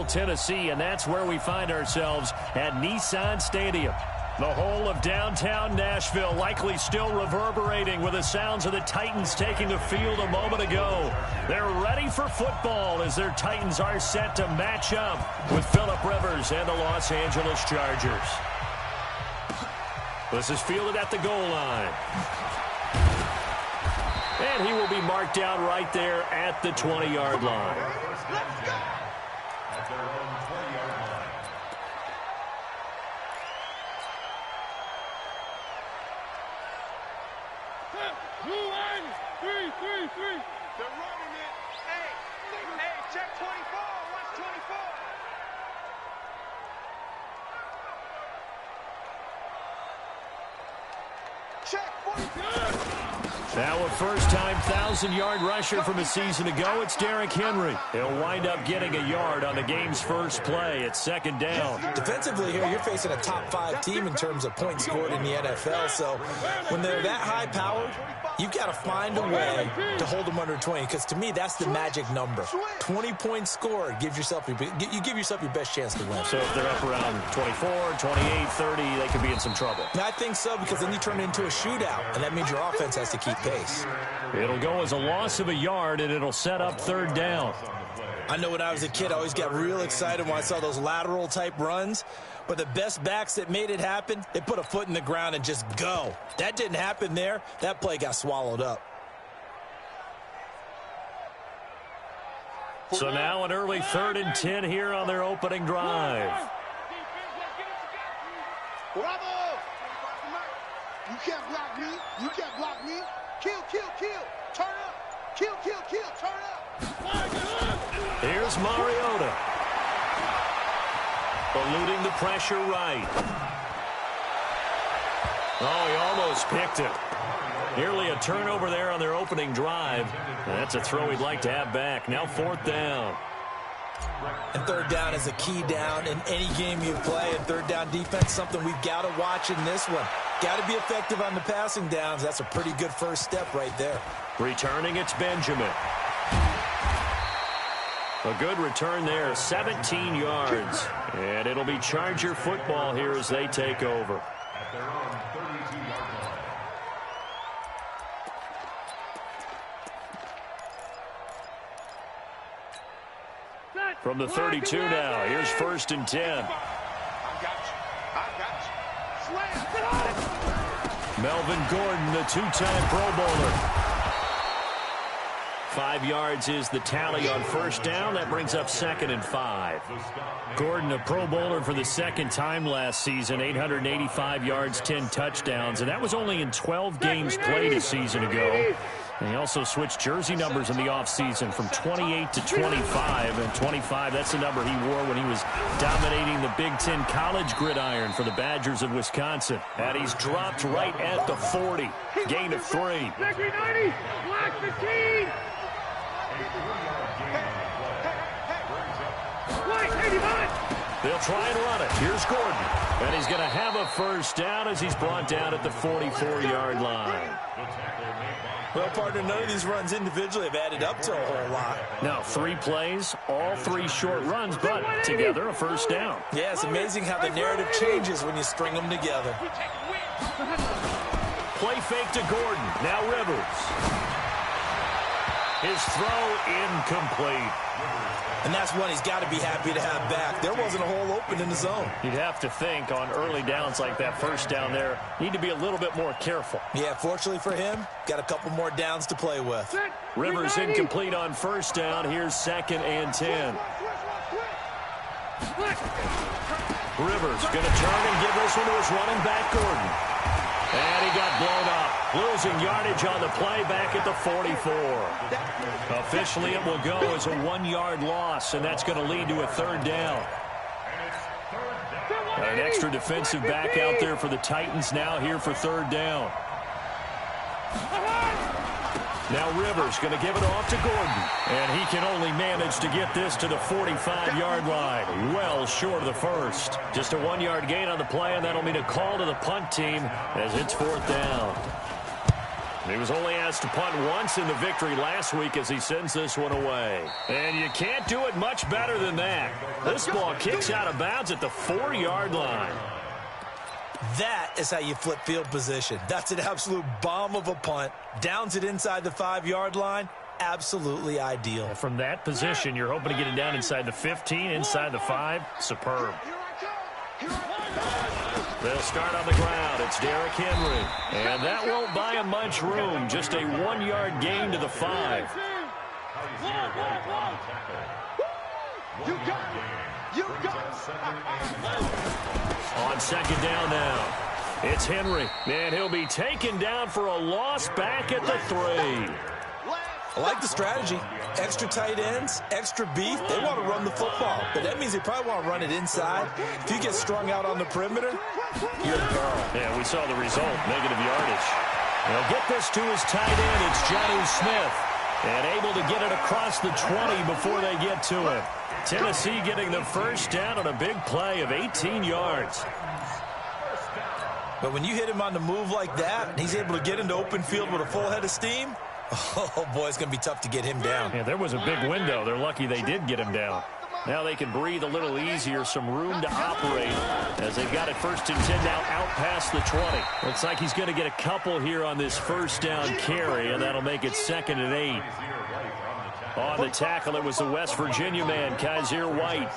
Nashville, Tennessee, and that's where we find ourselves at Nissan Stadium. The whole of downtown Nashville likely still reverberating with the sounds of the Titans taking the field a moment ago. They're ready for football as their Titans are set to match up with Phillip Rivers and the Los Angeles Chargers. This is fielded at the goal line. And he will be marked down right there at the 20-yard line. Let's go. At their own 20-yard line. They're running it. Hey, check 24. Watch 24. Check 44. Now a first-time 1,000-yard rusher from a season ago, it's Derrick Henry. He'll wind up getting a yard on the game's first play. It's second down. Defensively here, you're facing a top-5 team in terms of points scored in the NFL. So when they're that high-powered, you've got to find a way to hold them under 20. Because to me, that's the magic number. 20 points scored gives yourself you give yourself your best chance to win. So if they're up around 24, 28, 30, they could be in some trouble. And I think so, because then you turn it into a shootout, and that means your offense has to keep pace. It'll go as a loss of a yard, and it'll set up third down. I know when I was a kid, I always got real excited when I saw those lateral-type runs. But the best backs that made it happen, they put a foot in the ground and just go. That didn't happen there. That play got swallowed up. So now an early 3rd and 10 here on their opening drive. Bravo! You can't block me. You can't block me. Kill, kill, kill. Turn up. Kill, kill, kill. Turn up. Here's Mariota. Eluding the pressure right. Oh, he almost picked it. Nearly a turnover there on their opening drive. That's a throw he'd like to have back. Now 4th down. And 3rd down is a key down in any game you play. And 3rd down defense, something we've got to watch in this one. Got to be effective on the passing downs. That's a pretty good first step right there. Returning, it's Benjamin. A good return there, 17 yards. And it'll be Charger football here as they take over. At their own 32-yard line. From the 32 now, here's 1st and 10. I got you. Melvin Gordon, the 2-time Pro Bowler. 5 yards is the tally on 1st down. That brings up 2nd and 5. Gordon, a Pro Bowler for the 2nd time last season, 885 yards, 10 touchdowns, and that was only in 12 games played a season ago. And he also switched jersey numbers in the offseason from 28 to 25. And 25, that's the number he wore when he was dominating the Big Ten college gridiron for the Badgers of Wisconsin. And he's dropped right at the 40. Gain of 3. Black 15. They'll try and run it. Here's Gordon. And he's going to have a first down as he's brought down at the 44-yard line. Well, partner, none of these runs individually have added up to a whole lot. Now, 3 plays, all 3 short runs, but together a first down. Yeah, it's amazing how the narrative changes when you string them together. Play fake to Gordon. Now Rivers. His throw incomplete. And that's one he's got to be happy to have back. There wasn't a hole open in the zone. You'd have to think on early downs like that, first down there, need to be a little bit more careful. Yeah, fortunately for him, got a couple more downs to play with. Rivers incomplete on first down. Here's 2nd and 10. Rivers going to turn and give this one to his running back, Gordon. And he got blown up, losing yardage on the play back at the 44. Officially, it will go as a 1-yard loss, and that's going to lead to a 3rd down. Got an extra defensive back out there for the Titans now here for 3rd down. Now Rivers going to give it off to Gordon. And he can only manage to get this to the 45-yard line. Well short of the first. Just a 1-yard gain on the play, and that'll mean a call to the punt team as it's 4th down. He was only asked to punt once in the victory last week as he sends this one away. And you can't do it much better than that. This ball kicks out of bounds at the 4-yard line. That is how you flip field position. That's an absolute bomb of a punt. Downs it inside the 5-yard line. Absolutely ideal. From that position, you're hoping to get it down inside the 15, inside the 5. Superb. They'll start on the ground. It's Derrick Henry. And that won't buy him much room. Just a 1-yard gain to the 5. You got it. You got it. On second down now. It's Henry. And he'll be taken down for a loss back at the 3. I like the strategy. Extra tight ends, extra beef. They want to run the football, but that means they probably want to run it inside. If you get strung out on the perimeter, you're in peril. Yeah, we saw the result, negative yardage. They'll get this to his tight end. It's Jonnu Smith. And able to get it across the 20 before they get to him. Tennessee getting the first down on a big play of 18 yards. But when you hit him on the move like that, and he's able to get into open field with a full head of steam, oh, boy, it's going to be tough to get him down. Yeah, there was a big window. They're lucky they did get him down. Now they can breathe a little easier, some room to operate as they've got it first and 10 now out past the 20. Looks like he's going to get a couple here on this first down carry, and that'll make it 2nd and 8. On the tackle, it was the West Virginia man, Kaiser White.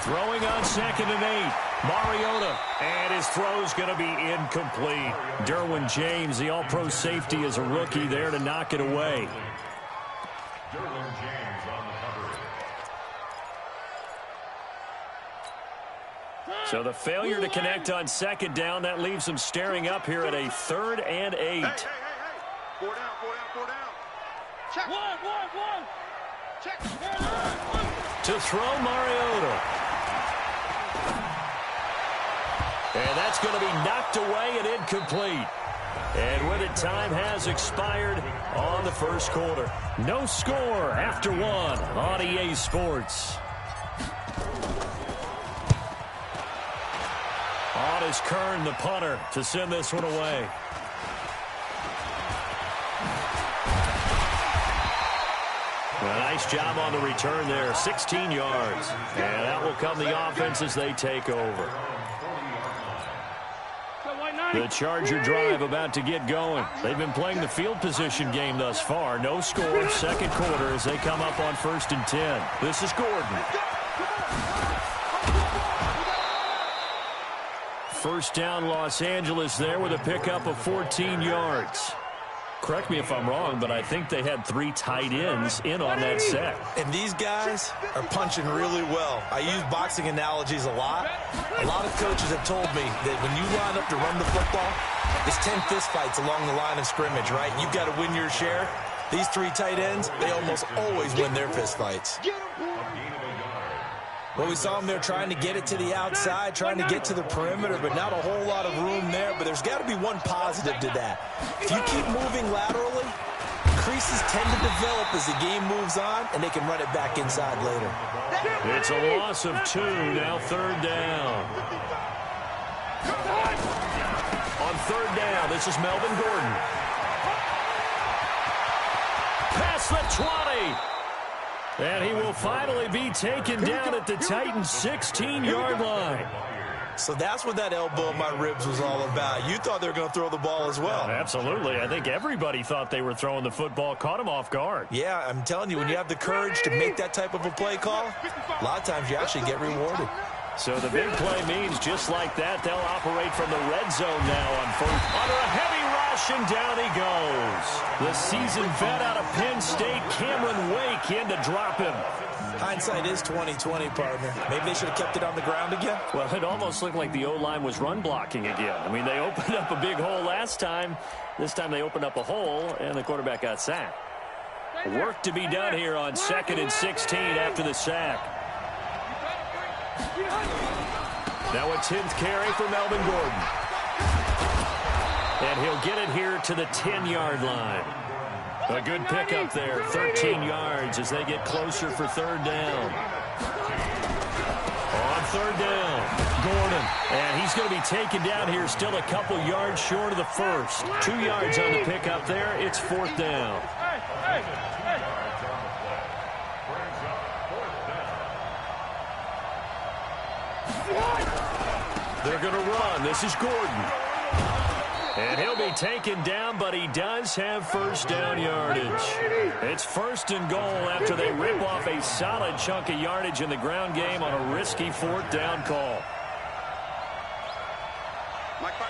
Throwing on 2nd and 8. Mariota, and his throw's going to be incomplete. Derwin James, the all-pro safety, is a rookie there to knock it away. Derwin James on the cover. So the failure to connect on second down, that leaves them staring up here at a 3rd and 8. Hey. 4 down. Check. One. Check. To throw Mariota. And that's going to be knocked away and incomplete. And with it, time has expired on the first quarter. No score after 1 on EA Sports. On is Kern, the punter, to send this one away. A nice job on the return there, 16 yards. And that will come the offense as they take over. The Charger drive about to get going. They've been playing the field position game thus far. No score, second quarter as they come up on 1st and 10. This is Gordon. First down, Los Angeles there with a pickup of 14 yards. Correct me if I'm wrong, but I think they had 3 tight ends in on that set. And these guys are punching really well. I use boxing analogies a lot. A lot of coaches have told me that when you line up to run the football, it's 10 fistfights along the line of scrimmage, right? You've got to win your share. These 3 tight ends, they almost always win their fistfights. Well, we saw them there trying to get it to the outside, trying to get to the perimeter, but not a whole lot of room there. But there's got to be one positive to that. If you keep moving laterally, creases tend to develop as the game moves on, and they can run it back inside later. It's a loss of 2, now 3rd down. On 3rd down, this is Melvin Gordon. Past the 20. And he will finally be taken down at the Titans' 16-yard line. So that's what that elbow in my ribs was all about. You thought they were going to throw the ball as well. Absolutely. I think everybody thought they were throwing the football, caught him off guard. Yeah, I'm telling you, when you have the courage to make that type of a play call, a lot of times you actually get rewarded. So the big play means just like that, they'll operate from the red zone now on 1st. Under a heavy rush, and down he goes. The seasoned vet out of Penn State, Cameron Wake, in to drop him. Hindsight is 20/20, partner. Maybe they should have kept it on the ground again. Well, it almost looked like the O-line was run blocking again. I mean, they opened up a big hole last time. This time they opened up a hole, and the quarterback got sacked. Work to be done here on 2nd and 16 after the sack. Now a 10th carry for Melvin Gordon. And he'll get it here to the 10-yard line. A good pickup there, 13 yards as they get closer for 3rd down. On third down. Gordon. And he's going to be taken down here, still a couple yards short of the first. 2 yards on the pickup there. It's fourth down. They're going to run. This is Gordon. And he'll be taken down, but he does have first down yardage. It's first and goal after they rip off a solid chunk of yardage in the ground game on a risky fourth down call. Mike 55,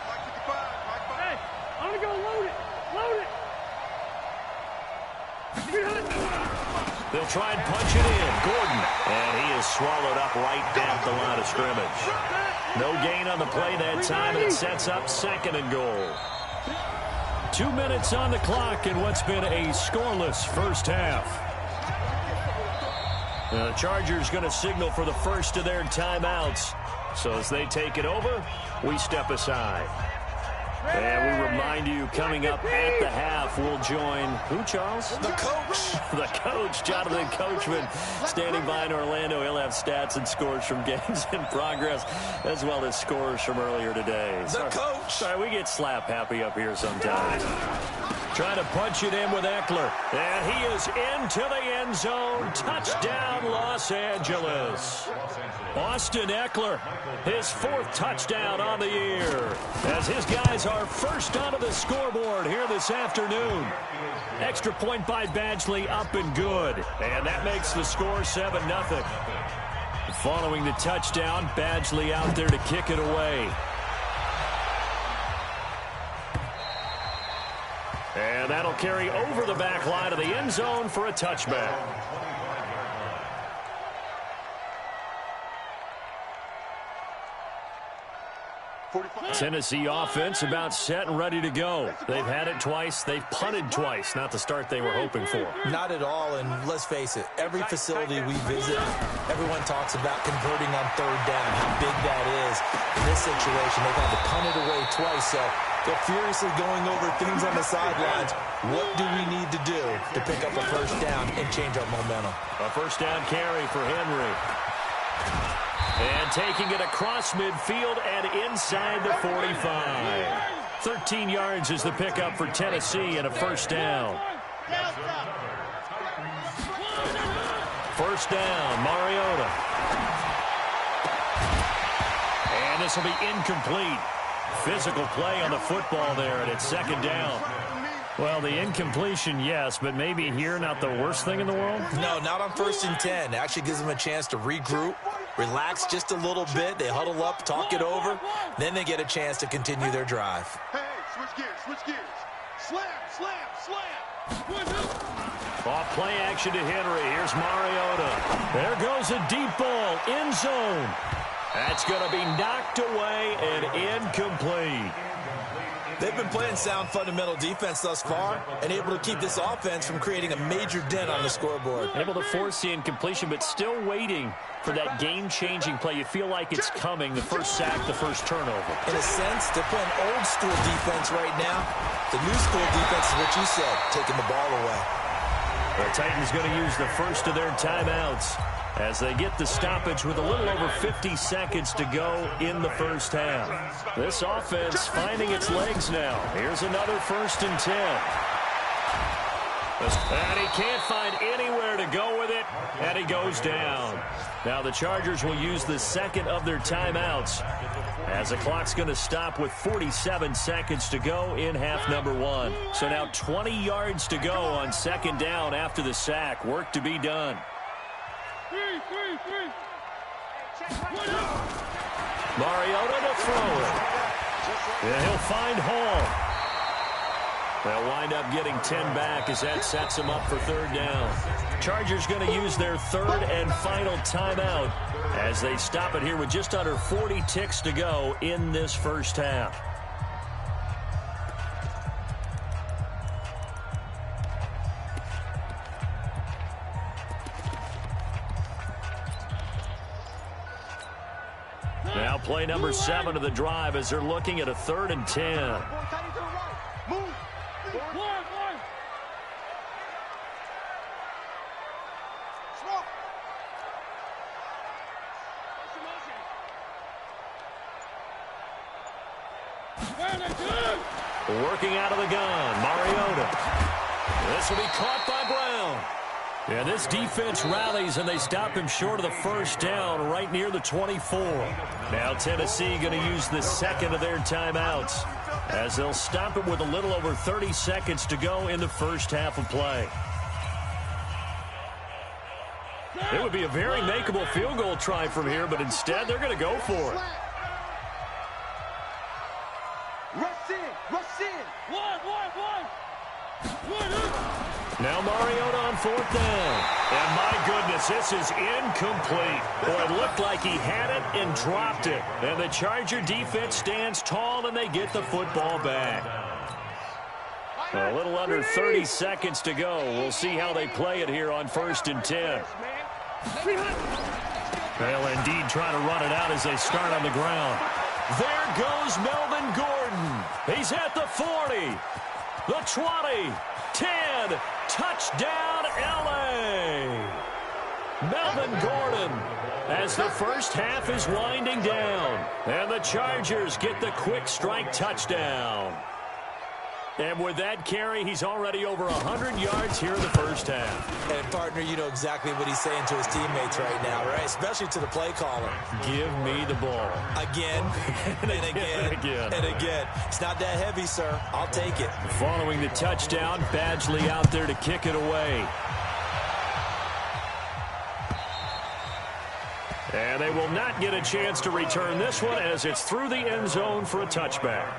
Mike 55, Mike 55. Hey, I'm going to go load it. Load it. They'll try and punch it in. Gordon. And he is swallowed up right at the line of scrimmage. No gain on the play that time, and it sets up second and goal. 2 minutes on the clock in what's been a scoreless first half. The Chargers going to signal for the first of their timeouts. So as they take it over, we step aside. And we remind you, coming up at the half, we'll join who, Charles? The coach. The coach, Jonathan Coachman, standing by in Orlando. He'll have stats and scores from games in progress, as well as scores from earlier today. The coach. Sorry, we get slap happy up here sometimes. Trying to punch it in with Eckler. And he is into the end zone. Touchdown, Los Angeles. Austin Eckler, his fourth touchdown on the year, as his guys are first onto the scoreboard here this afternoon. Extra point by Badgley, up and good. And that makes the score 7-0. Following the touchdown, Badgley out there to kick it away. And that'll carry over the back line of the end zone for a touchback. Tennessee offense about set and ready to go. They've had it twice. They've punted twice. Not the start they were hoping for. Not at all, and let's face it, every facility we visit, everyone talks about converting on third down, how big that is. In this situation, they've had to punt it away twice, so they're furiously going over things on the sidelines. What do we need to do to pick up a first down and change our momentum? A first down carry for Henry. And taking it across midfield and inside the 45. 13 yards is the pickup for Tennessee and a first down. First down, Mariota. And this will be incomplete. Physical play on the football there, and it's second down. Well, the incompletion, yes, but maybe here not the worst thing in the world? No, not on 1st and 10. It actually gives them a chance to regroup, relax just a little bit. They huddle up, talk it over. Then they get a chance to continue their drive. Hey, switch gears, switch gears. Slam, slam, slam. Off play action to Henry. Here's Mariota. There goes a deep ball, end zone. That's going to be knocked away and incomplete. They've been playing sound fundamental defense thus far and able to keep this offense from creating a major dent on the scoreboard. Able to force the incompletion, but still waiting for that game-changing play. You feel like it's coming, the first sack, the first turnover. In a sense, they're playing old-school defense right now. The new-school defense is what you said, taking the ball away. The Titans going to use the first of their timeouts as they get the stoppage with a little over 50 seconds to go in the first half. This offense finding its legs now. Here's another 1st and 10. And he can't find anywhere to go with it, and he goes down. Now the Chargers will use the second of their timeouts as the clock's going to stop with 47 seconds to go in half number 1. So now 20 yards to go on second down after the sack. Work to be done. Mariota to throw it. And he'll find Hall. They'll wind up getting 10 back as that sets him up for third down. Chargers going to use their third and final timeout as they stop it here with just under 40 ticks to go in this first half. Now play number 7 of the drive as they're looking at a 3rd and 10. Working out of the gun, Mariota. This will be caught by Brown. Yeah, this defense rallies, and they stop him short of the first down right near the 24. Now Tennessee going to use the second of their timeouts as they'll stop it with a little over 30 seconds to go in the first half of play. It would be a very makeable field goal try from here, but instead they're going to go for it. Rush in, rush in. Now Mariota on fourth down. And my goodness, this is incomplete. Boy, it looked like he had it and dropped it. And the Charger defense stands tall, and they get the football back. A little under 30 seconds to go. We'll see how they play it here on 1st and 10. They'll indeed try to run it out as they start on the ground. There goes Melvin Gordon. He's at the 40, the 20, 10, touchdown LA. Melvin Gordon as the first half is winding down. And the Chargers get the quick strike touchdown. And with that carry, he's already over 100 yards here in the first half. And, partner, you know exactly what he's saying to his teammates right now, right? Especially to the play caller. Give me the ball. Again, and again, and again. It's not that heavy, sir. I'll take it. Following the touchdown, Badgley out there to kick it away. And they will not get a chance to return this one as it's through the end zone for a touchback.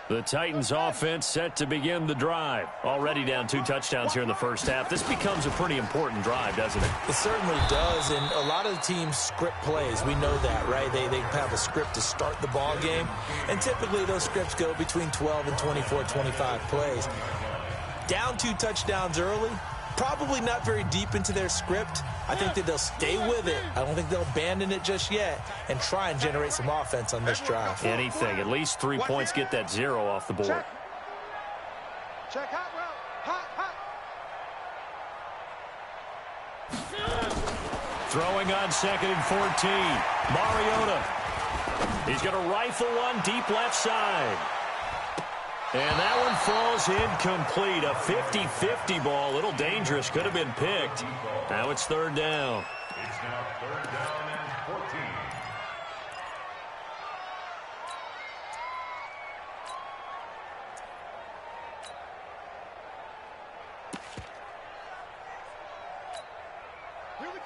The Titans offense set to begin the drive. Already down 2 touchdowns here in the first half. This becomes a pretty important drive, doesn't it? It certainly does, and a lot of the teams script plays. We know that, right? They have a script to start the ball game, and typically those scripts go between 12 and 24, 25 plays. Down 2 touchdowns early, probably not very deep into their script. I think that they'll stay with it. I don't think they'll abandon it just yet and try and generate some offense on this drive. Anything. At least 3 points, get that 0 off the board. Check hot route. Hot. Throwing on 2nd and 14. Mariota. He's going to rifle one deep left side. And that one falls incomplete. A 50-50 ball. A little dangerous. Could have been picked. Now it's 3rd down. It's now 3rd down and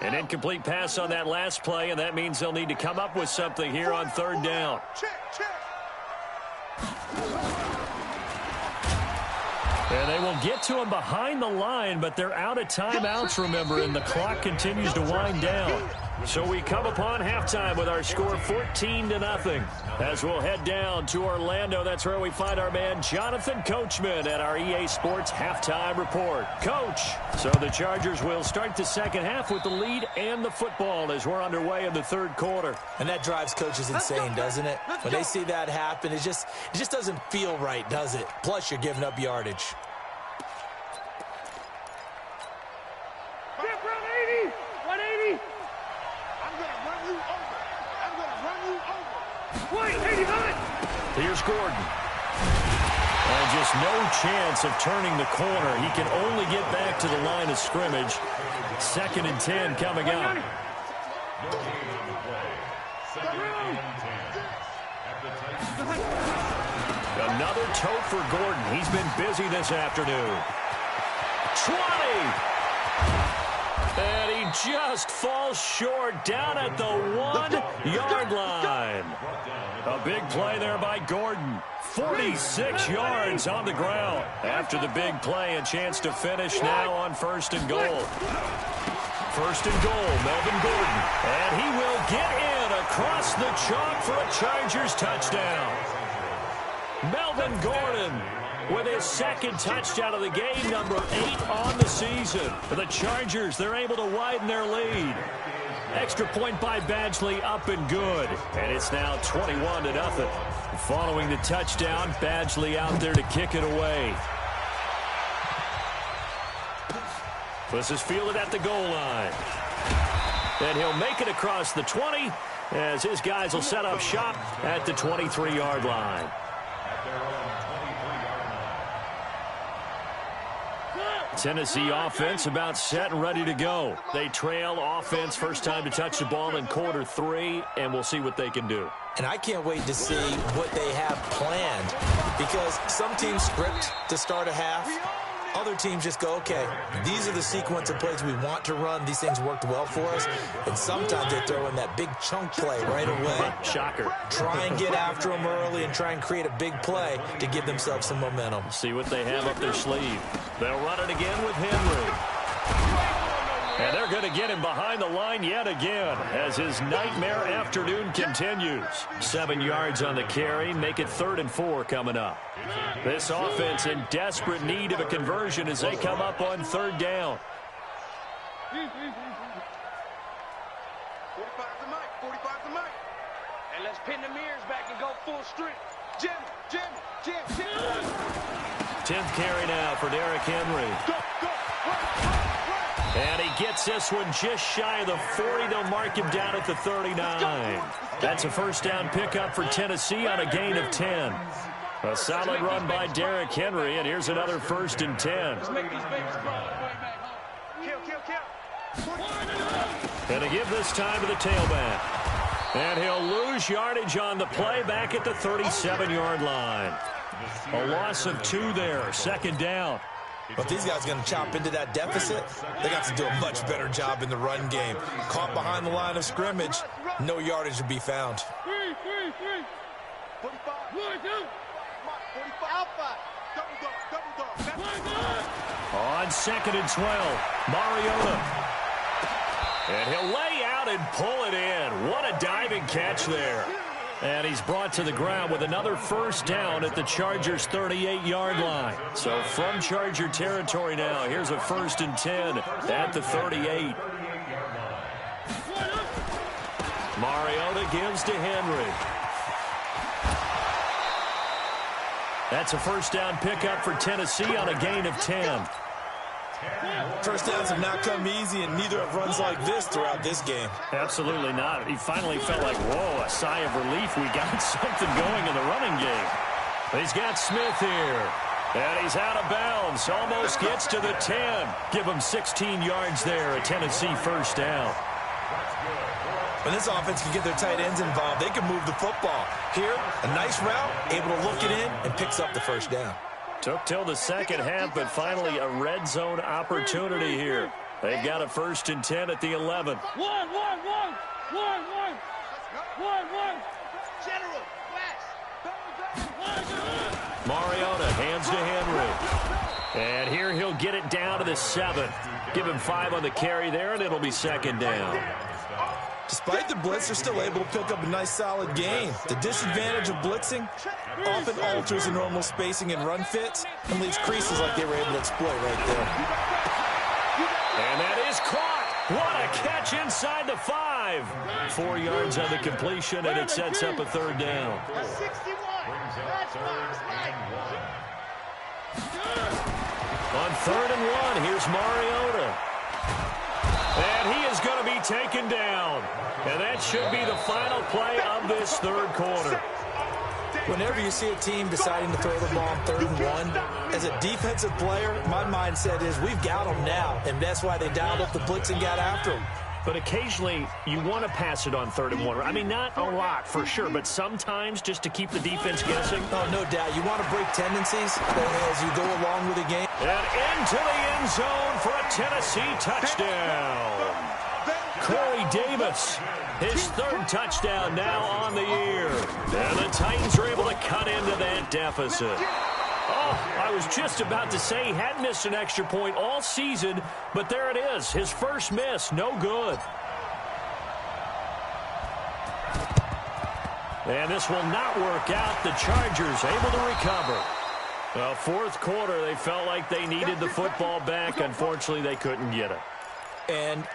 14. An incomplete pass on that last play, and that means they'll need to come up with something here on 3rd down. Check. And they will get to him behind the line, but they're out of timeouts, remember, and the clock continues to wind down. So we come upon halftime with our score 14-0. As we'll head down to Orlando, that's where we find our man Jonathan Coachman at our EA Sports Halftime Report. Coach, so the Chargers will start the second half with the lead and the football as we're underway in the 3rd quarter. And that drives coaches insane, doesn't it? When they see that happen, it just doesn't feel right, does it? Plus, you're giving up yardage. Here's Gordon. And just no chance of turning the corner. He can only get back to the line of scrimmage. 2nd and 10 coming up. Another tote for Gordon. He's been busy this afternoon. 20. And he just falls short down at the 1-yard line. A big play there by Gordon. 46 yards on the ground. After the big play, a chance to finish now on 1st and goal. 1st and goal, Melvin Gordon. And he will get in across the chalk for a Chargers touchdown. Melvin Gordon with his 2nd touchdown of the game, number 8 on the season. For the Chargers, they're able to widen their lead. Extra point by Badgley, up and good. And it's now 21-0. Following the touchdown, Badgley out there to kick it away. This is fielded at the goal line. And he'll make it across the 20 as his guys will set up shop at the 23-yard line. Tennessee offense about set and ready to go. They trail offense first time to touch the ball in quarter 3, and we'll see what they can do. And I can't wait to see what they have planned, because some teams script to start a half. Other teams just go, okay, these are the sequence of plays we want to run. These things worked well for us. And sometimes they throw in that big chunk play right away. Shocker. Try and get after them early and try and create a big play to give themselves some momentum. See what they have up their sleeve. They'll run it again with Henry. And they're going to get him behind the line yet again as his nightmare afternoon continues. 7 yards on the carry, make it 3rd and 4 coming up. This offense in desperate need of a conversion as they come up on 3rd down. 45 to Mike, 45 to Mike. And let's pin the mirrors back and go full strength. Jim. 10th carry now for Derrick Henry. Go. And he gets this one just shy of the 40. They'll mark him down at the 39. That's a first down pickup for Tennessee on a gain of 10. A solid run by Derrick Henry, and here's another 1st and 10. Let's make these babies crawl. Kill. And to give this time to the tailback. And he'll lose yardage on the play back at the 37-yard line. A loss of 2 there, 2nd down. But these guys are going to chop into that deficit. They got to do a much better job in the run game. Caught behind the line of scrimmage, no yardage to be found. 45. Alpha. Double dog. On 2nd and 12, Mariota. And he'll lay out and pull it in. What a diving catch there. And he's brought to the ground with another first down at the Chargers' 38-yard line. So from Charger territory now, here's a 1st and 10 at the 38. Mariota gives to Henry. That's a first down pickup for Tennessee on a gain of 10. First downs have not come easy, and neither have runs like this throughout this game. Absolutely not. He finally felt like, whoa, a sigh of relief. We got something going in the running game. He's got Smith here. And he's out of bounds. Almost gets to the 10. Give him 16 yards there, a Tennessee first down. When this offense can get their tight ends involved, they can move the football. Here, a nice route, able to look it in, and picks up the first down. Took till the second half, but finally a red zone opportunity here. They've got a 1st and 10 at the 11. One. General, flash. Mariota hands to Henry. And here he'll get it down to the 7. Give him 5 on the carry there, and it'll be 2nd down. Despite the blitz, they're still able to pick up a nice, solid gain. The disadvantage of blitzing often alters the normal spacing and run fits and leaves creases like they were able to exploit right there. And that is caught. What a catch inside the 5. 4 yards on the completion, and it sets up a 3rd down. That's 61. That's Mike. On 3rd and 1, here's Mariota. And he is going to be taken down. And that should be the final play of this 3rd quarter. Whenever you see a team deciding to throw the ball on 3rd and 1, as a defensive player, my mindset is we've got them now. And that's why they dialed up the blitz and got after them. But occasionally, you want to pass it on 3rd and 1. I mean, not a lot, for sure, but sometimes just to keep the defense guessing. Oh, no doubt. You want to break tendencies as you go along with the game. And into the end zone for a Tennessee touchdown. Corey Davis, his 3rd touchdown now on the year. And the Titans are able to cut into that deficit. Oh, I was just about to say he hadn't missed an extra point all season, but there it is. His first miss, no good. And this will not work out. The Chargers able to recover. Well, 4th quarter, they felt like they needed the football back. Unfortunately, they couldn't get it. And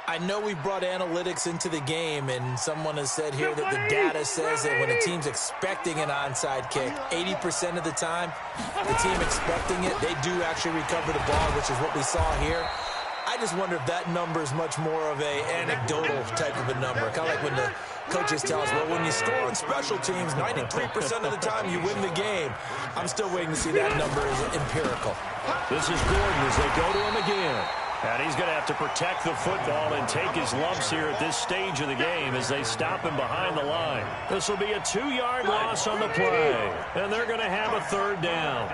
I know we brought analytics into the game, and someone has said here that the data says that when a team's expecting an onside kick, 80% of the time, the team expecting it, they do actually recover the ball, which is what we saw here. I just wonder if that number is much more of a anecdotal type of a number. Kind of like when the coaches tell us, well, when you score on special teams, 93% of the time you win the game. I'm still waiting to see that number is empirical. This is Gordon as they go to him again. And he's going to have to protect the football and take his lumps here at this stage of the game as they stop him behind the line. This will be a 2-yard loss on the play. And they're going to have a third down.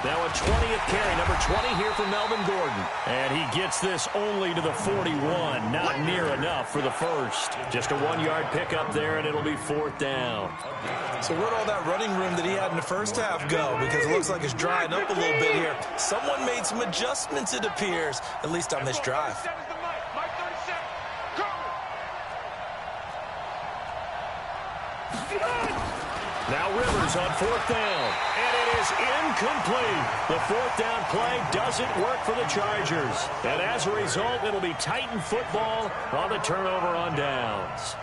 Now a 20th carry, number 20 here for Melvin Gordon. And he gets this only to the 41. Not near enough for the first. Just a 1-yard pickup there, and it'll be 4th down. So where'd all that running room that he had in the first half go? Because it looks like it's drying up a little bit here. Someone made some adjustments, it appears, at least on this drive. Now Rivers on 4th down, and it is incomplete. The 4th down play doesn't work for the Chargers. And as a result, it'll be Titan football on the turnover on downs.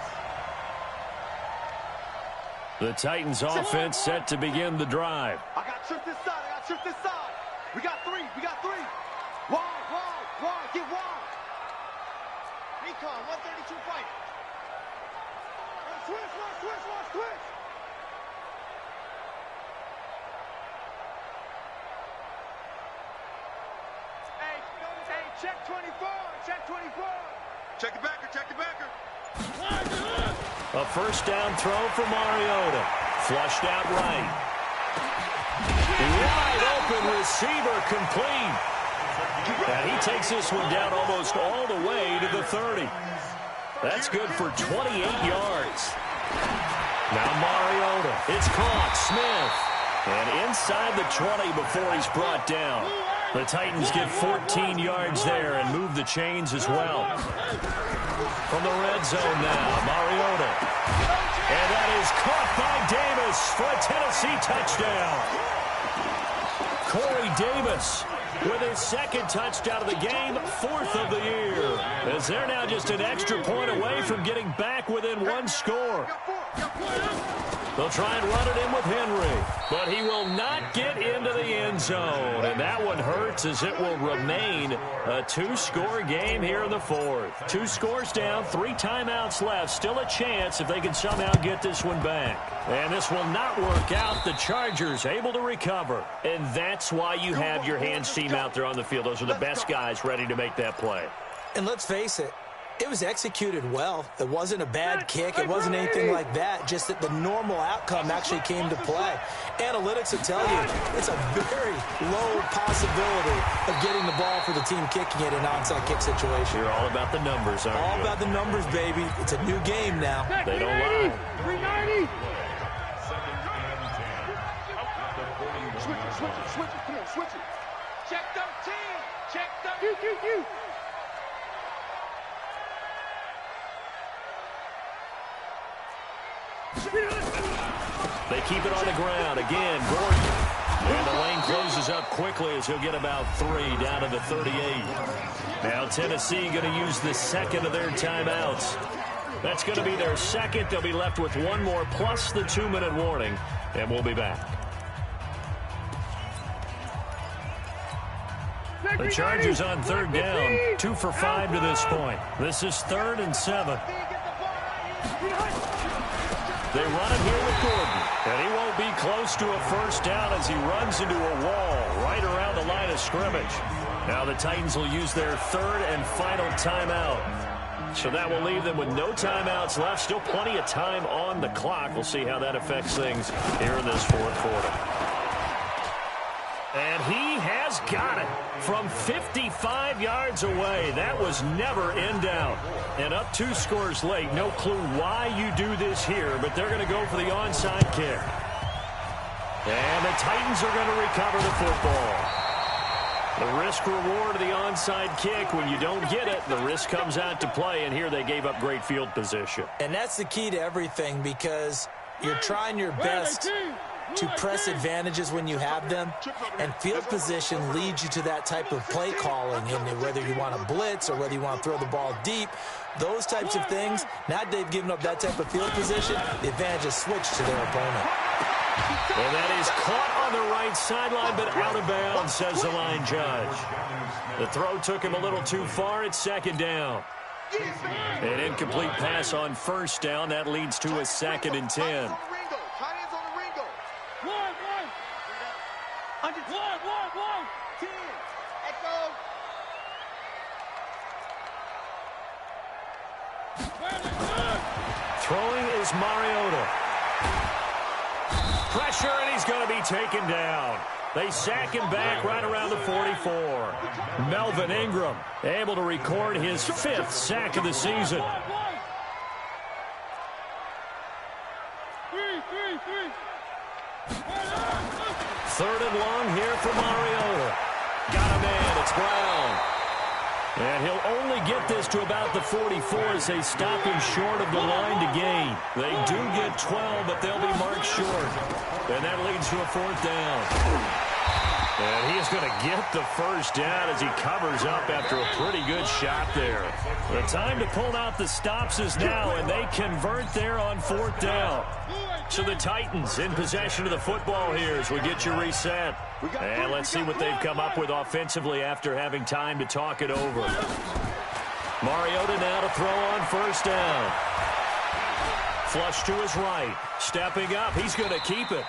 The Titans offense set to begin the drive. I got tripped this side. I got tripped this side. We got 3. We got 3. Wide. Get wide. Recon, 132 fight. Switch. Hey, check 24. Check the backer. A first down throw for Mariota. Flushed out right. Wide open receiver complete. And he takes this one down almost all the way to the 30. That's good for 28 yards. Now Mariota. It's caught. Smith. And inside the 20 before he's brought down. The Titans get 14 yards there and move the chains as well. From the red zone now, Mariota. And that is caught by Davis for a Tennessee touchdown. Corey Davis with his 2nd touchdown of the game, 4th of the year. As they're now just an extra point away from getting back within 1 score. They'll try and run it in with Henry, but he will not get into the end zone. And that one hurts as it will remain a 2-score game here in the 4th. 2 scores down, 3 timeouts left. Still a chance if they can somehow get this one back. And this will not work out. The Chargers able to recover. And that's why you have your hands team out there on the field. Those are the best guys ready to make that play. And let's face it, it was executed well. It wasn't a bad kick. It wasn't anything like that. Just that the normal outcome actually came to play. Analytics will tell you it's a very low possibility of getting the ball for the team kicking it in an onside kick situation. You're all about the numbers, aren't you? All about the numbers, baby. It's a new game now. They don't lie. 390. Switch it. Come on, switch it. Check 13. Check 13. You. They keep it on the ground. Again, Gordon. And the lane closes up quickly as he'll get about 3 down to the 38. Now Tennessee going to use the 2nd of their timeouts. That's going to be their 2nd. They'll be left with 1 more plus the 2-minute warning. And we'll be back. The Chargers on 3rd down. 2 for 5 to this point. This is 3rd and 7. They run it here with Gordon, and he won't be close to a first down as he runs into a wall right around the line of scrimmage. Now the Titans will use their 3rd and final timeout. So that will leave them with no timeouts left. Still plenty of time on the clock. We'll see how that affects things here in this 4th quarter. And he has got it from 55 yards away. That was never in doubt. And up 2 scores late. No clue why you do this here, but they're going to go for the onside kick. And the Titans are going to recover the football. The risk-reward of the onside kick, when you don't get it, the risk comes out to play, and here they gave up great field position. And that's the key to everything, because you're trying your best to press advantages when you have them, and field position leads you to that type of play calling, and whether you want to blitz or whether you want to throw the ball deep, those types of things. Now they've given up that type of field position, the advantage is switched to their opponent. And that is caught on the right sideline, but out of bounds, says the line judge. The throw took him a little too far. It's second down. An incomplete pass on first down. That leads to a 2nd and 10. Throwing is Mariota. Pressure, and he's going to be taken down. They sack him back right around the 44. Melvin Ingram able to record his 5th sack of the season. Third and long here for Mariota. Got a man. It's Brown. And he'll only get this to about the 44 as they stop him short of the line to gain. They do get 12, but they'll be marked short. And that leads to a 4th down. And he is going to get the first down as he covers up after a pretty good shot there. The time to pull out the stops is now, and they convert there on 4th down. So the Titans in possession of the football here as we get you reset. And let's see what they've come up with offensively after having time to talk it over. Mariota now to throw on first down. Flush to his right. Stepping up. He's going to keep it.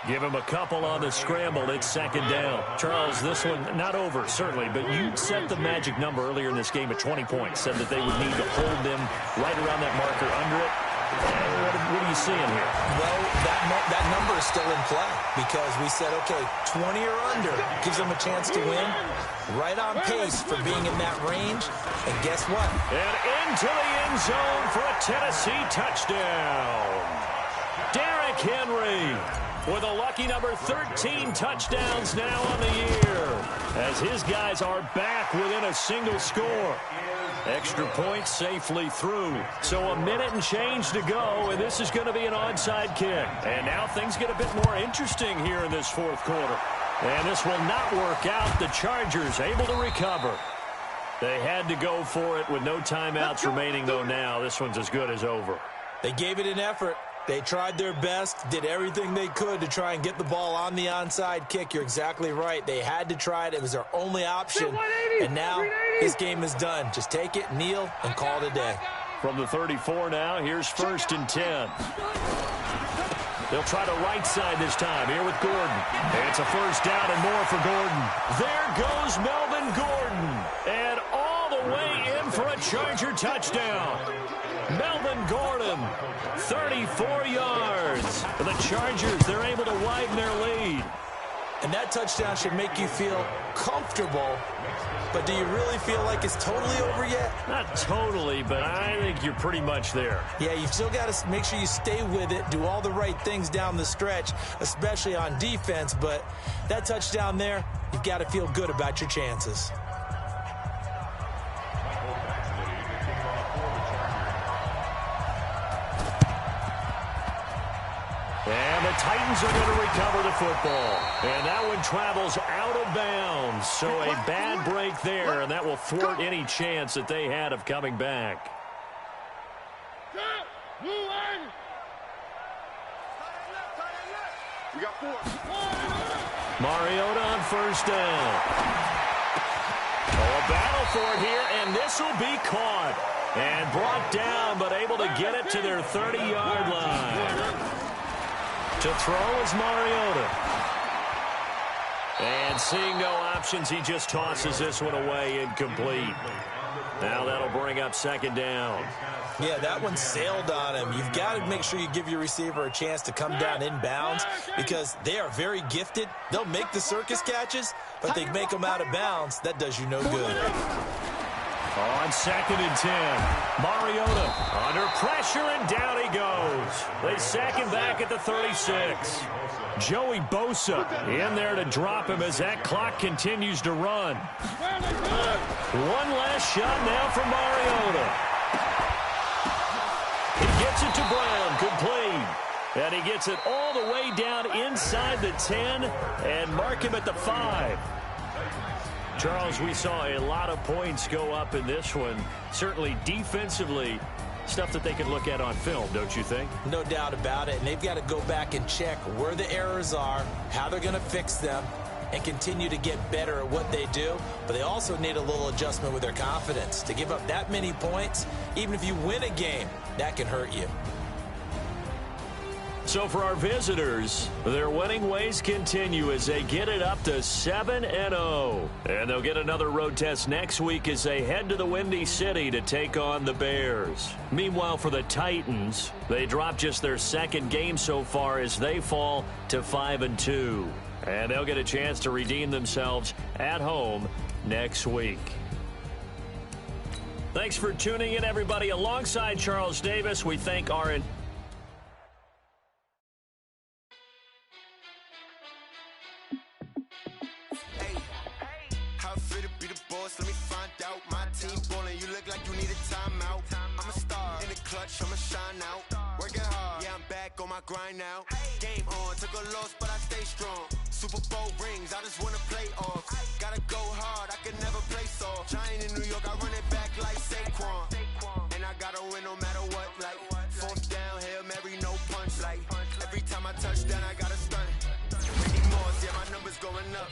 Give him a couple on the scramble. It's second down. Charles, this one not over, certainly, but you set the magic number earlier in this game at 20 points. Said that they would need to hold them right around that marker under it. What are you seeing here? Well, that number is still in play because we said, okay, 20 or under gives them a chance to win. Right on pace for being in that range. And guess what? And into the end zone for a Tennessee touchdown. Derrick Henry with a lucky number 13 touchdowns now on the year as his guys are back within a single score. Extra point safely through. So a minute and change to go, and this is going to be an onside kick. And now things get a bit more interesting here in this 4th quarter. And this will not work out. The Chargers able to recover. They had to go for it with no timeouts remaining, though now. This one's as good as over. They gave it an effort. They tried their best, did everything they could to try and get the ball on the onside kick. You're exactly right. They had to try it. It was their only option. And now this game is done. Just take it, kneel, and call it a day. From the 34 now, here's 1st and 10. They'll try to right side this time here with Gordon. And it's a first down and more for Gordon. There goes Melvin Gordon. And all the way in for a Charger touchdown. Melvin Gordon, 34 yards. For the Chargers, they're able to widen their lead. And that touchdown should make you feel comfortable. But do you really feel like it's totally over yet? Not totally, but I think you're pretty much there. Yeah, you've still got to make sure you stay with it, do all the right things down the stretch, especially on defense. But that touchdown there, you've got to feel good about your chances. And the Titans are going to recover the football. And that one travels out of bounds. So a bad break there, and that will thwart any chance that they had of coming back. We got 4. Mariota on first down. Oh, a battle for it here, and this will be caught. And brought down, but able to get it to their 30-yard line. To throw is Mariota. And seeing no options, he just tosses this one away incomplete. Now that'll bring up second down. Yeah, that one sailed on him. You've got to make sure you give your receiver a chance to come down inbounds because they are very gifted. They'll make the circus catches, but they make them out of bounds. That does you no good. On 2nd and 10, Mariota under pressure, and down he goes. They sack him back at the 36. Joey Bosa in there to drop him as that clock continues to run. One last shot now from Mariota. He gets it to Brown, complete. And he gets it all the way down inside the 10 and mark him at the 5. Charles, we saw a lot of points go up in this one. Certainly defensively, stuff that they can look at on film, don't you think? No doubt about it. And they've got to go back and check where the errors are, how they're going to fix them, and continue to get better at what they do. But they also need a little adjustment with their confidence. To give up that many points, even if you win a game, that can hurt you. So for our visitors, their winning ways continue as they get it up to 7-0. And they'll get another road test next week as they head to the Windy City to take on the Bears. Meanwhile, for the Titans, they dropped just their second game so far as they fall to 5-2. And they'll get a chance to redeem themselves at home next week. Thanks for tuning in, everybody. Alongside Charles Davis, we thank our... Let me find out. My team ballin', you look like you need a timeout. I'm a star in the clutch, I'ma shine out. Working hard, yeah, I'm back on my grind now. Game on, took a loss, but I stay strong. Super Bowl rings, I just wanna play off. Gotta go hard, I can never play soft. Giant in New York, I run it back like Saquon. And I gotta win no matter what, like fourth down, Hail Mary, no punch. Like every time I touch down, I gotta stun. Ricky Moss, yeah, my numbers going up.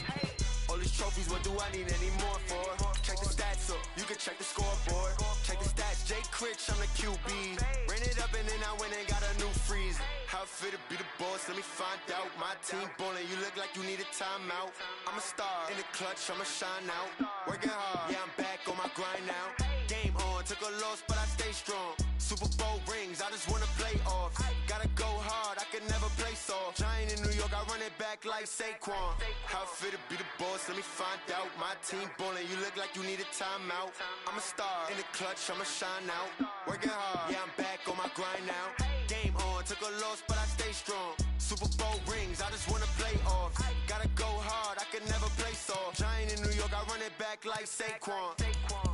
All these trophies, what do I need any more for? Check the stats up, you can check the scoreboard. Check the stats, Jay Critch, I'm the QB. Ran it up and then I went and got a new freeze. How it feel to be the boss, let me find out. My team ballin', you look like you need a timeout. I'm a star in the clutch, I'ma shine out. Working hard, yeah, I'm back on my grind now. Game on, took a loss, but I stay strong. Super Bowl rings, I just wanna play off. Gotta go hard, I can never play soft. Giant in New York, I run it back like Saquon. How it feel to be the boss, let me find out. My team ballin', you look like you need a timeout. I'm a star in the clutch, I'ma shine out. Working hard, yeah, I'm back on my grind now. Game on, took a loss, but I stay strong. Super Bowl rings, I just wanna play off. Gotta go hard, I can never play soft. Giant in New York, I run it back like Saquon.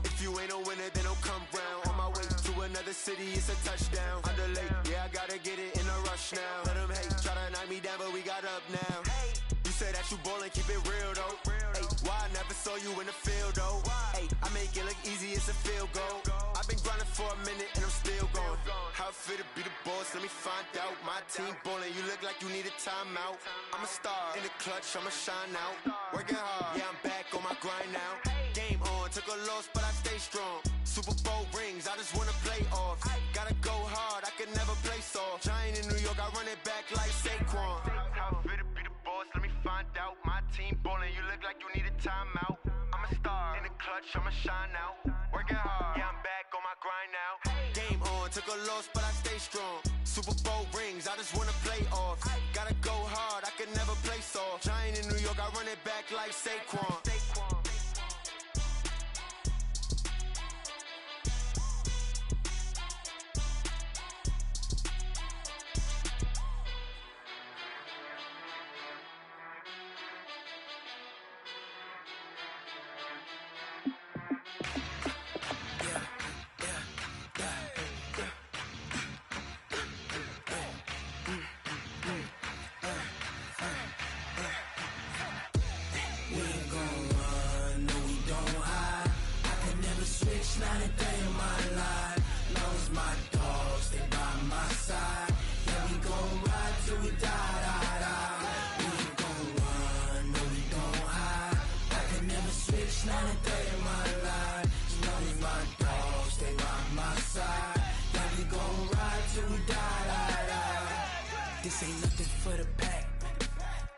If you ain't a winner, then don't come round. On my way to another city, it's a touchdown. Underlay, yeah, I gotta get it in a rush now. Let them hate, try to knock me down, but we got up now. You say that you ballin', keep it real though. Hey, why I never saw you in the field though? Hey, I make it look easy, it's a field goal. I've been grinding for a minute and I'm still going. How it feel to be the boss, let me find out. My team ballin', you look like you need a timeout. I'm a star in the clutch, I'ma shine out. Working hard, yeah, I'm back on my grind now. Game on, took a loss, but I stay strong. Super Bowl rings, I just wanna play off. Gotta go hard, I can never play soft. Giant in New York, I run it back like Saquon. How it feel to be the boss, let me find out. My team ballin', you look like you need a timeout. I'm a star in the clutch, I'ma shine out. Working hard, yeah, I'm back on my grind now. Game on, took a loss, but I stay strong. Super Bowl rings, I just wanna play off. Gotta go hard, I can never play soft. Giant in New York, I run it back like Saquon. Not a day in my life. Long as my dogs stay by my side. Yeah, we gon' ride till we die, die, die. We ain't gon' run, no, we gon' hide. I can never switch, not a day in my life. As long as my dogs stay by my side. Yeah, we gon' ride till we die, die, die. This ain't nothing for the pack.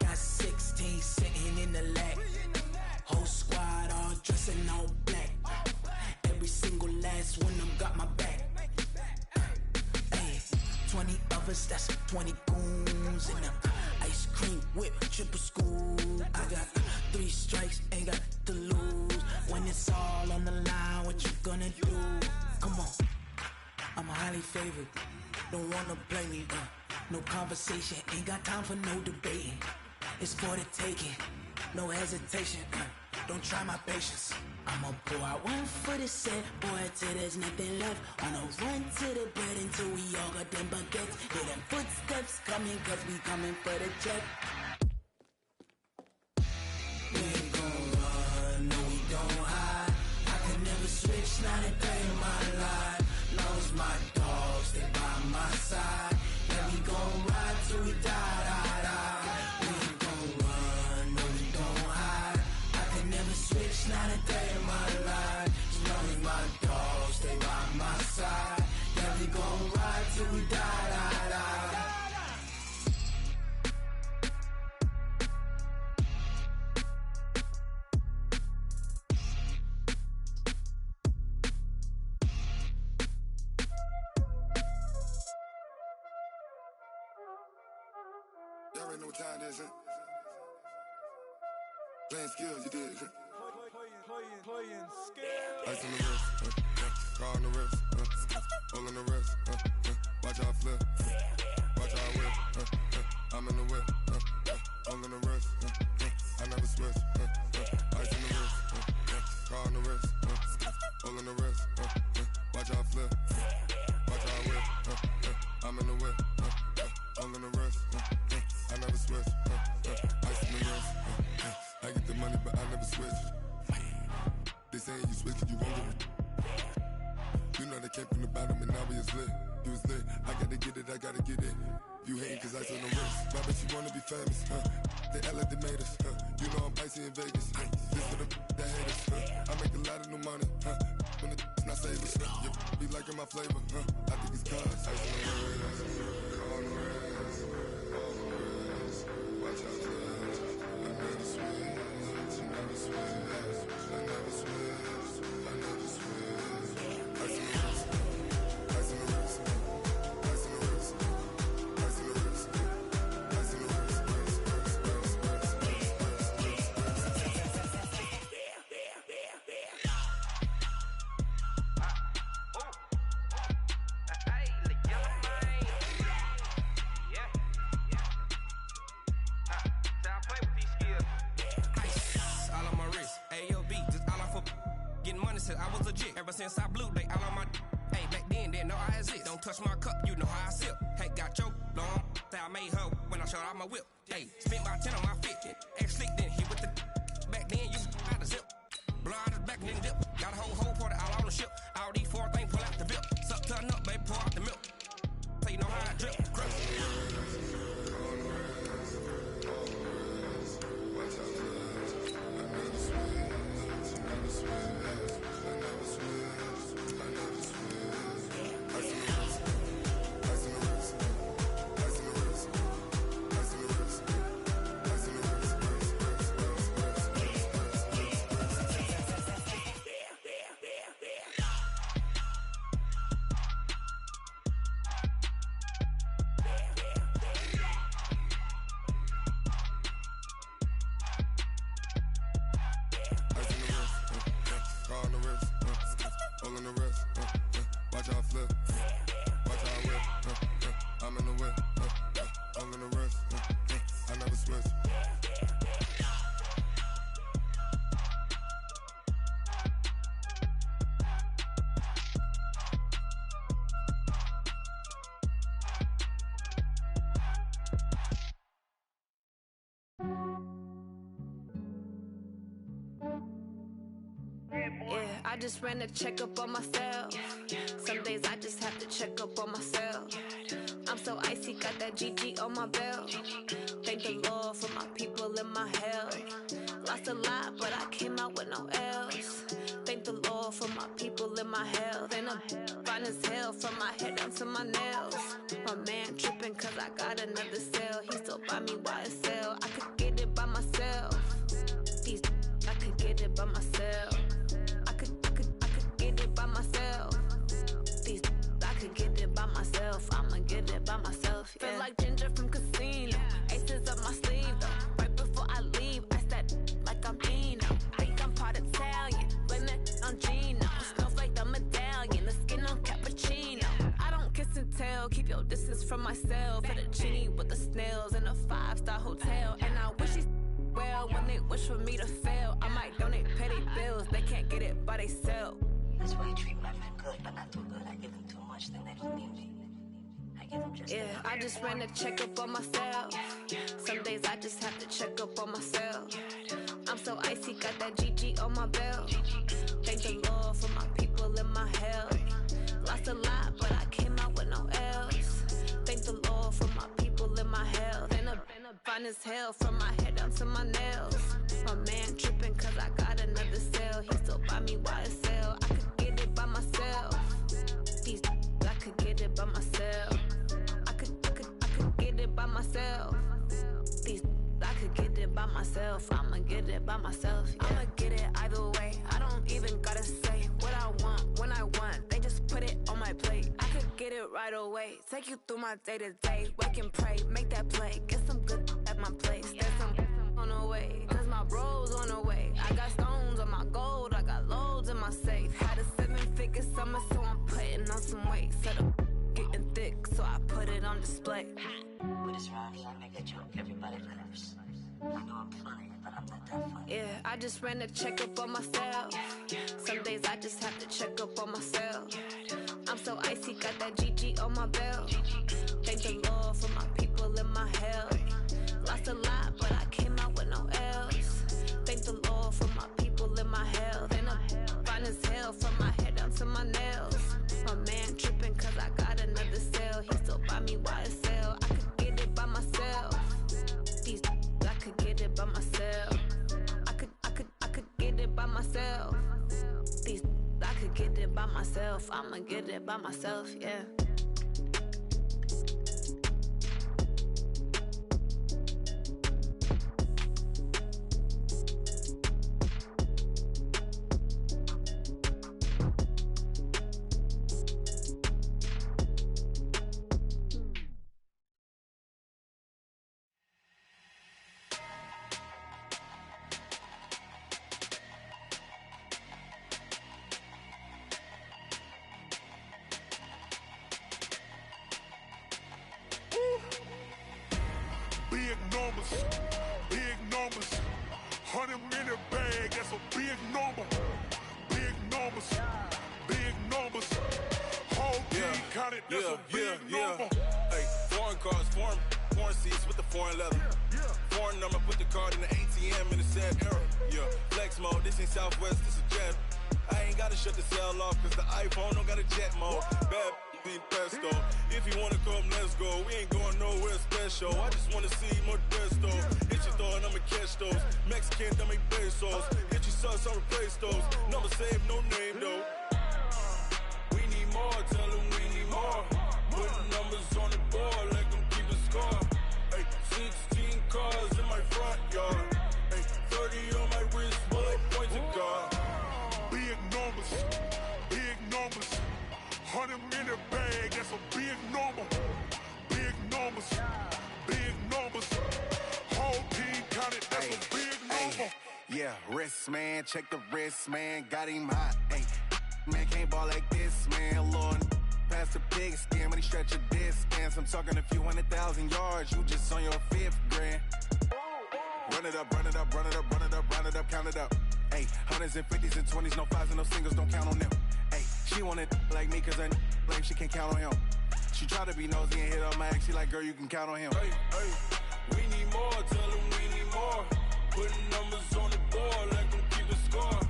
Got 16 sitting in the lag. Whole squad all dressing all black. Every single last one of them got my back. Hey, 20 of us, that's 20 goons in them. Ice cream whip, triple scoop. I got 3 strikes, ain't got to lose. When it's all on the line, what you gonna do? Come on, I'm highly favored. Don't wanna play me, no conversation, ain't got time for no debating. It's for the taking, no hesitation. Don't try my patience. I'ma pour out one for the set, boy, till there's nothing left. Wanna run to the bread until we all got them baguettes. Hear them footsteps coming, cause we coming for the check. We ain't gon' run, no, we don't hide. I can never switch, not a day in my life. Long as my dog Y'all already know what time it is, huh? Playing skills, you did. Playing skills. Ice on the wrist, car on the wrist, hole in the wrist, watch how I flip, watch how I whip, I'm in the whip, hole in the wrist, I never switch, ice on the wrist, car on the wrist, hole in the wrist, watch how I flip, watch how I whip, I'm in the whip, hole in the wrist, I never switch, ice on the wrist, I get the money but I never switch. They saying you switch, you won't get it. You know they came from the bottom and now we is lit. You was lit, I gotta get it, I gotta get it. You hating cause ice on the wrist. My bitch, you wanna be famous, They act like they made us, You know I'm icy in Vegas, This for the that hate us, I make a lot of new money, When it's not savers, You be liking my flavor, I think it's cause ice on the wrist, on the wrist, on the wrist. Watch out, cause I never switch, I never switch. I never switch, I never switch. Ice in the wrist, ice in the wrist, ice in the wrist, ice in the wrist, ice in the wrist, I was legit. Ever since I blew, they all on my hey, back then, didn't know I exist. Don't touch my cup, you know how I sip. Hey, got your long, I made her when I showed out my whip. Hey, spent about 10 on my 50. Ex-slick, then hit with the back then, you out of zip. Blow out his back, then dip. Got a whole party all on the ship. All these four things pull out the bip. Suck, turn up, baby, pour out the milk. So you know how I drip. Crush. I just ran a checkup on myself. Some days I just have to check up on myself. I'm so icy, got that GG on my belt. Thank the Lord for my people and my health. Lost a lot, but I came out with no L's. Thank the Lord for my people and my health. And I'm fine as hell from my head down to my nails. My man tripping cause I got another cell. He still buy me YSL. I could get it by myself. These I could get it by myself. I could get it by myself. These I could get it by myself. I'ma get it by myself. Yeah. Feel like Ginger from Casino. Aces up my sleeve though. Right before I leave, I said like I'm Dino. Think I'm part Italian. Blame it on Gino. Snowflake the medallion. The skin on cappuccino. I don't kiss and tell. Keep your distance from myself. Put a genie with the snails in a 5-star hotel. And I wish he's well when they wish for me to fail. I might donate petty bills. They can't get it by they sell. That's why you treat my men good, but not too good. I give them too much, then they don't need me. I give them just yeah, I just ran a checkup on myself. Some days I just have to check up on myself. I'm so icy, got that GG on my belt. Thank the Lord for my people and my health. Lost a lot, but I came out with no L's. Thank the Lord for my people and my health. And I'm fine as hell from my head down to my nails. My man tripping cause I got another cell. He still buy me YSL. I could get it by myself. These I could get it by myself. I could get it by myself. These I could get it by myself. I'ma get it by myself. Yeah. I'ma get it either way. I don't even gotta say what I want when I want. They just put it on my plate. I could get it right away. Take you through my day to day. Wake and pray, make that play. Get some good on display. With this rhyme, I make a joke everybody laughs. I know I'm funny, but I'm not that funny. Yeah, I just ran a checkup on myself. Some days I just have to check up on myself. I'm so icy, got that GG on my belt. Thank the Lord for my people in my health. Lost a lot, but I came out with no else. Thank the Lord for my people in my health. And I'm fine as hell from my head down to my nails. My man tripping cause I got another cell. He still buy me YSL. I could get it by myself. These I could get it by myself. I could get it by myself. These I could get it by myself. I'ma get it by myself, yeah. Big numbers, 100-minute bag, that's a big number. Big numbers, whole team counted, that's a big number. Hey, foreign cars, foreign seats with the foreign leather. Foreign number, put the card in the ATM in the sad era. Yeah, flex mode, this ain't Southwest, this a jet. I ain't gotta shut the cell off, cause the iPhone don't got a jet mode. Bad being pesto. If you wanna come, let's go. We ain't going nowhere special. I just wanna see more Modesto. Hit your throw and I'ma catch those. Mexican, that make pesos. Hit your sauce, I'll replace those. Number save, no name though. We need more, tell them we need more. Putting numbers on the board, like them keep a score. Hey, 16 cars in my front yard. Hey, 30 on my wrist, bullet point to God. Big numbers, 100-minute bag, that's a big number. Big numbers, whole team counted, that's a big number. Yeah, wrist man, check the wrist man, got him hot. Ay, man can't ball like this, man. Lord, past the pig skin when he stretch a distance. I'm talking a few 100,000 yards, you just on your 5th grand. Run it up, count it up. Ay, hundreds and 50s and 20s, no 5s and no singles, don't count on them. Ay, she want it like me cause her blame, she can't count on him. She try to be nosy and hit on my ex, she like, girl, you can count on him. Hey, we need more, tell them we need more. Putting numbers on the board, like them keep a score.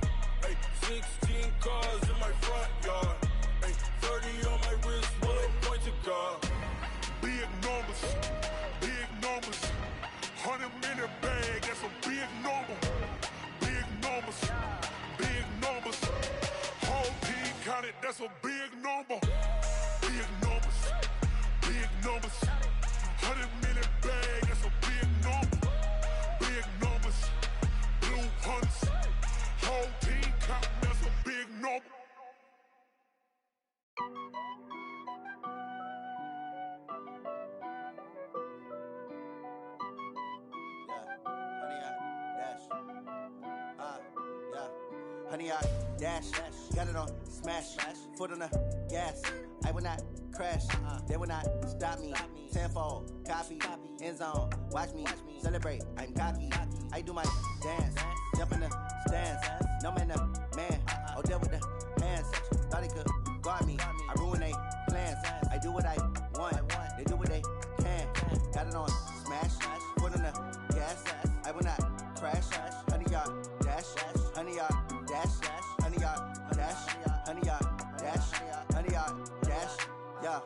Hey, 16 cars in my front yard. Hey, 30 on my wrist, bullet point to God. Big numbers, 100-minute bag, that's a big number. Big numbers, whole team counted, that's a big number. Big numbers, 100-minute bag, that's a big number. Big numbers, blue hunts, whole team counting, that's a big number. Honey, I dash, got it on smash, foot on the gas. I will not crash, they will not stop me. Tenfold, copy, end zone, watch me celebrate. I'm cocky, I do my dance, jump in the stands. No man, man, oh there with the hands. Thought he could guard me, I ruin they plans. I do what I want, they do what they can. Got it on smash, foot on the gas. I will not crash, honey, y'all dash, honey, y'all dash, honey, y'all dash, honey, y'all dash, honey, y'all dash, yeah.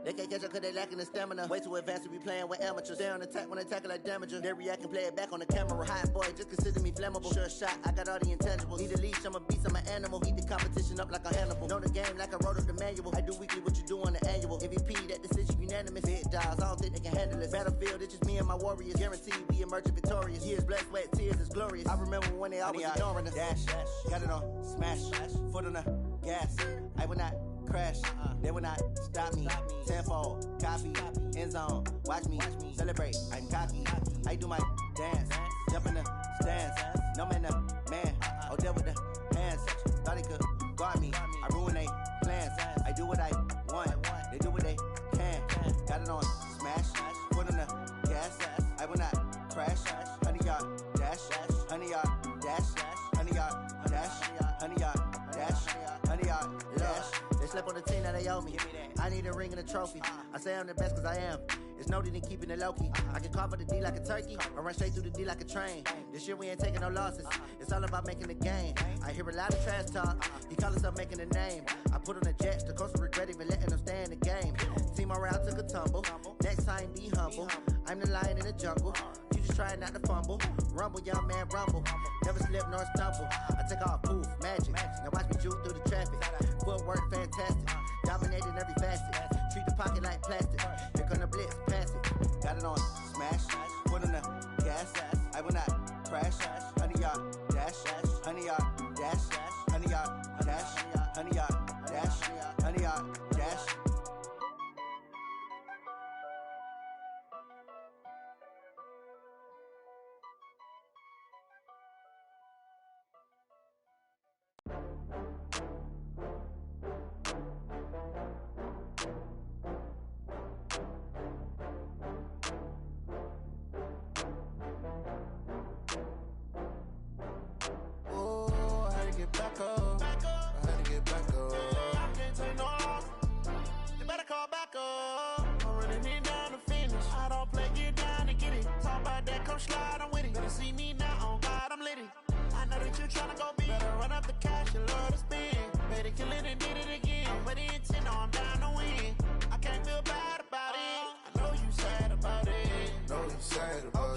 They can't catch up cause they lacking the stamina. Way too advanced to be playing with amateurs. Stay on attack when attack like damager. They react and play it back on the camera. Hot boy, just consider me flammable. Sure shot, I got all the intangibles. Need a leash, I'm a beast, I'm an animal. Heat the competition up like a Hannibal. Know the game like I wrote up the manual. I do weekly what you do on the annual. MVP, that decision unanimous. Big dials, I don't think they can handle this. Battlefield, it's just me and my warriors. Guaranteed we emerging victorious. Years, blood, sweat, tears, is glorious. I remember when they always ignoring us. Dash, got it on smash, foot on the gas. I will not crash, they will not stop me. Tenfold, copy, end zone, watch me celebrate. I'm cocky, I do my dance, jump in the stands. No man, man, oh there with the hands. Thought he could guard me, I ruin they plans. I do what I want, they do what they can. Got it on they owe me. I need a ring and a trophy. I say I'm the best cause I am. It's no need in keeping it low-key. I can carve up the D like a turkey or run straight through the D like a train. This year we ain't taking no losses. It's all about making the game. I hear a lot of trash talk. He call himself making a name. I put on the Jets. The coach will regret even letting them stay in the game. Team morale took a tumble. Next time be humble. I'm the lion in the jungle. You just try not to fumble. Rumble, young man, rumble. Never slip nor stumble. I take off, poof, magic. Now watch me juke through the traffic. Footwork fantastic. Dominating every facet. Treat the pocket like plastic. Here come the blitz, pass it. Got it on smash. Put on the gas. I will not crash. 100-yard dash. 100-yard dash. 100-yard dash. 100-yard dash. 100-yard dash. Back up. I had to get back up. I can't take no loss. You better call back up. I'm running it down to finish. I don't play, get down to get it. Talk about that, come slide, I'm with it. Better see me now, on God, I'm litty. I know that you tryna go big. Better run up the cash, you love to spend. Better kill it and did it again. I'm with the intent, no, I'm down to win. I can't feel bad about it. I know you sad about it. Know you sad about it.